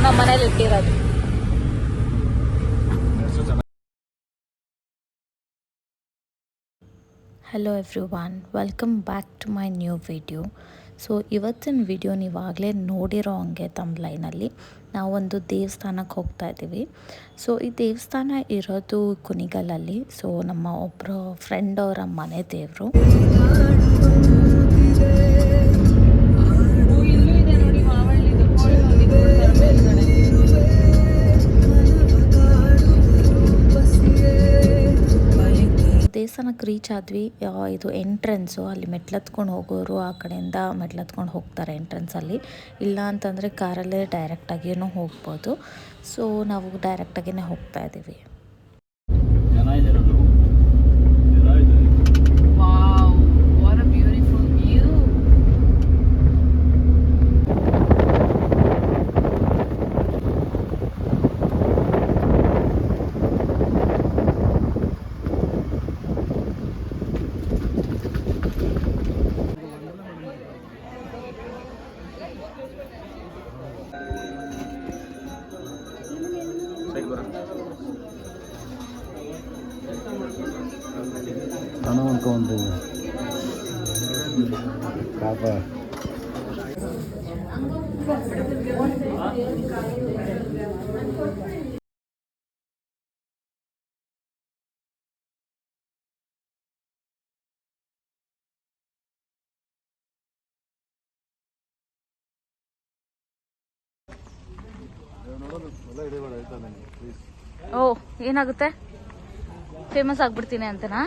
ನಮ್ಮ ಮನೇಲಿ ಇಟ್ಟಿರೋದು. Hello everyone, welcome back to my new video. So ಇವತ್ತಿನ ವಿಡಿಯೋ ನೀವಾಗಲೇ ನೋಡಿರೋ ಹಂಗೆ ತಮ್ಲೈನಲ್ಲಿ ನಾವೊಂದು ದೇವಸ್ಥಾನಕ್ಕೆ ಹೋಗ್ತಾ ಇದ್ದೀವಿ. ಸೊ ಈ ದೇವಸ್ಥಾನ ಇರೋದು ಕುಣಿಗಲಲ್ಲಿ. ಸೊ ನಮ್ಮ ಒಬ್ಬರು ಫ್ರೆಂಡ್ ಅವರ ಮನೆ ದೇವರು. ದೇವಸ್ಥಾನಕ್ಕೆ ರೀಚ್ ಆದ್ವಿ. ಇದು ಎಂಟ್ರೆನ್ಸು. ಅಲ್ಲಿ ಮೆಟ್ಲತ್ಕೊಂಡು ಹೋಗೋರು ಆ ಕಡೆಯಿಂದ ಮೆಟ್ಲತ್ಕೊಂಡು ಹೋಗ್ತಾರೆ ಎಂಟ್ರೆನ್ಸಲ್ಲಿ. ಇಲ್ಲ ಅಂತಂದರೆ ಕಾರಲ್ಲೇ ಡೈರೆಕ್ಟಾಗಿಯೂ ಹೋಗ್ಬೋದು. ಸೊ ನಾವು ಡೈರೆಕ್ಟಾಗಿಯೇ ಹೋಗ್ತಾ ಇದ್ದೀವಿ. ಓ, ಏನಾಗುತ್ತೆ? ಫೇಮಸ್ ಆಗ್ಬಿಡ್ತೀನಿ ಅಂತನಾ?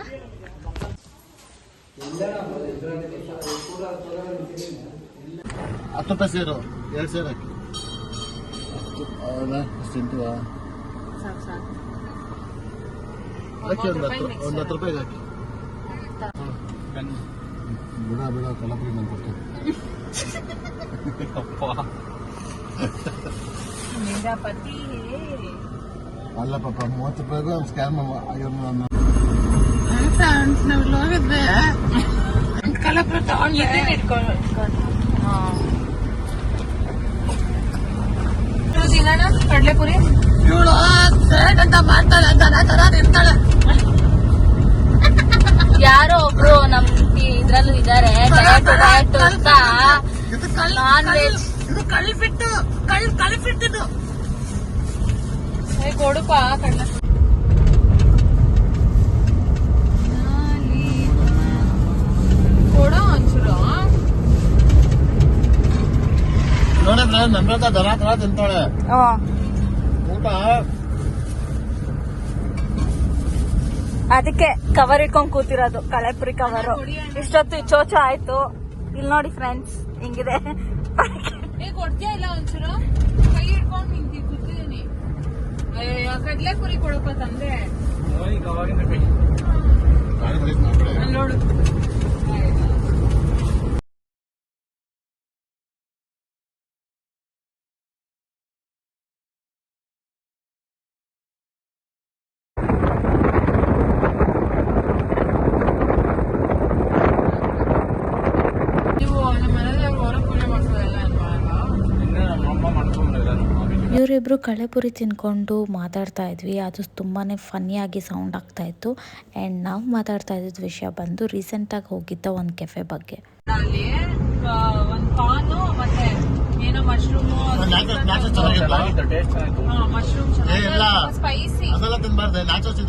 10 ರೂಪಾಯಿ ಸೇರು, 2 ಸೇರು ಹಾಕಿ. ಹಾಕಿ ಒಂದು 10 ರೂಪಾಯಿಗೆ ಹಾಕಿ. ಬಿಡ ಕಲಪುರಿ ನಾನು ಕೊಡ್ತೇನೆ. ಅಲ್ಲ ಪಾಪ 30 ರೂಪಾಯಿಗೂ ಒಂದು ಸ್ಕ್ಯಾಮ್ ಹೋಗಿದ್ದೆ. ಕಲಪುರ ಕಡಲೆಪುರಿ ಅಂತ ಮಾಡ್ತಾಳೆ ತಿಂತಾಳೆ. ಯಾರೋ ಒಬ್ರು ನಮ್ ಇದ್ರಲ್ಲೂ ಇದಾರೆ ನಾನ್ ವೆಜ್. ಇದು ಕಳ್ಳಿಫಿಟ್ಟು ಕಳ್ಳಿಫಿಟ್ಟಿದ್ದು ಕೊಡುಪ ಕಡಲೆ ಕೊಡೋ ಒಂಚೂರು. ನೋಡಿದ್ರೆ ನಮ್ರತ ದರ ತಿಂತಾಳೆ ಊಟ. ಅದಕ್ಕೆ ಕವರ್ ಇಟ್ಕೊಂಡ್ ಕೂತಿರೋದು, ಕಳೆಪುರಿ ಕವರು. ಇಷ್ಟೊತ್ತು ಚೋಚ ಆಯ್ತು. ಇಲ್ಲಿ ನೋಡಿ ಫ್ರೆಂಡ್ಸ್ ಹಿಂಗಿದೆ. ಕೊಡ್ತೀಯ ಇಲ್ಲ ಒಂಚೂರು? ಕೈ ಇಟ್ಕೊಂಡು ನಿಂತಿ ಕೂತಿದ್ದೀನಿ. ಕಡ್ಲೆಪುರಿ ಕೊಡಪ್ಪ ತಂದೆ. ನೋಡು ಇವರಿಬ್ಬರು ಕಳೆಪುರಿ ತಿನ್ಕೊಂಡು ಮಾತಾಡ್ತಾ ಇದ್ವಿ. ಅದು ತುಂಬಾ ಫನ್ನಿಯಾಗಿ ಸೌಂಡ್ ಆಗ್ತಾ ಇತ್ತು. ಆ್ಯಂಡ್ ನಾವು ಮಾತಾಡ್ತಾ ಇದ್ದಿದ್ದ ವಿಷಯ ಬಂದು ರೀಸೆಂಟಾಗಿ ಹೋಗಿದ್ದ ಒಂದು ಕೆಫೆ ಬಗ್ಗೆ. ಅಲ್ಲಿ ಒಂದು ಪಾನು ಮತ್ತೆ ಏನೋ ಮಶ್ರೂಮು ಸ್ಪೈಸಿ ಅದನ್ನು ನಾಚೋದು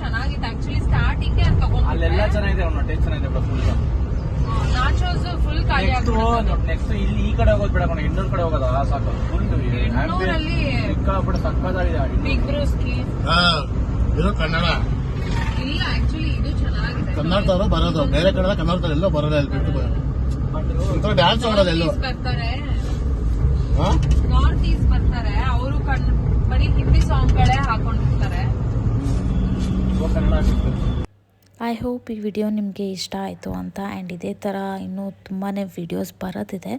ಚೆನ್ನಾಗಿತ್ತು. ಆಕ್ಚುಲಿ ಸ್ಟಾರ್ಟಿಂಗ್ ಅಲ್ಲೆಲ್ಲ ಚೆನ್ನಾಗಿದೆ. ನಾಚೋಸ್ ಫುಲ್ ಖಾಲಿ ನೆಕ್ಸ್ಟ್ ಇಲ್ಲಿ ಈ ಕಡೆ ಹೋಗೋದು ಬೇಡ, ಇನ್ನೂರು ಕಡೆ ಹೋಗೋದ ಸಾಕು. ಫುಲ್ ಸಕ್ಕದಾಗಿದೆ. ಬಿಗ್ ಬ್ರೋಸ್ಕಿ ಕನ್ನಡ ಇಲ್ಲ, ಆಕ್ಚುಲಿ ಇದು ಚೆನ್ನಾಗಿದೆ. ಕನ್ನಡದವರು ಬರೋದು ಬೇರೆ ಕಡೆ, ಕನ್ನಡದವ್ರು ಎಲ್ಲೋ ಬರೋಲ್ಲ. ಇಲ್ಲಿ ಬಿಟ್ಟು ಡ್ಯಾನ್ಸ್ ಮಾಡೋದು ಎಲ್ಲೋ ಬರ್ತಾರೆ, ನಾರ್ತ್ ಈಸ್ಟ್ ಬರ್ತಾರೆ. ಅವರು ಬರೀ ಹಿಂದಿ ಸಾಂಗ್ಗಳೇ ಹಾಕೊಂಡಿರ್ತಾರೆ. ಐ ಹೋಪ್ ಈ ವಿಡಿಯೋ ನಿಮಗೆ ಇಷ್ಟ ಆಯಿತು ಅಂತ. ಆ್ಯಂಡ್ ಇದೇ ಥರ ಇನ್ನೂ ತುಂಬಾ ವಿಡಿಯೋಸ್ ಬರೋದಿದೆ.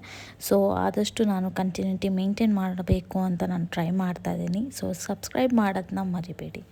ಸೊ ಆದಷ್ಟು ನಾನು ಕಂಟಿನ್ಯೂಟಿ ಮೇಂಟೈನ್ ಮಾಡಬೇಕು ಅಂತ ನಾನು ಟ್ರೈ ಮಾಡ್ತಾಯಿದ್ದೀನಿ. ಸೊ ಸಬ್ಸ್ಕ್ರೈಬ್ ಮಾಡೋದನ್ನ ಮರಿಬೇಡಿ.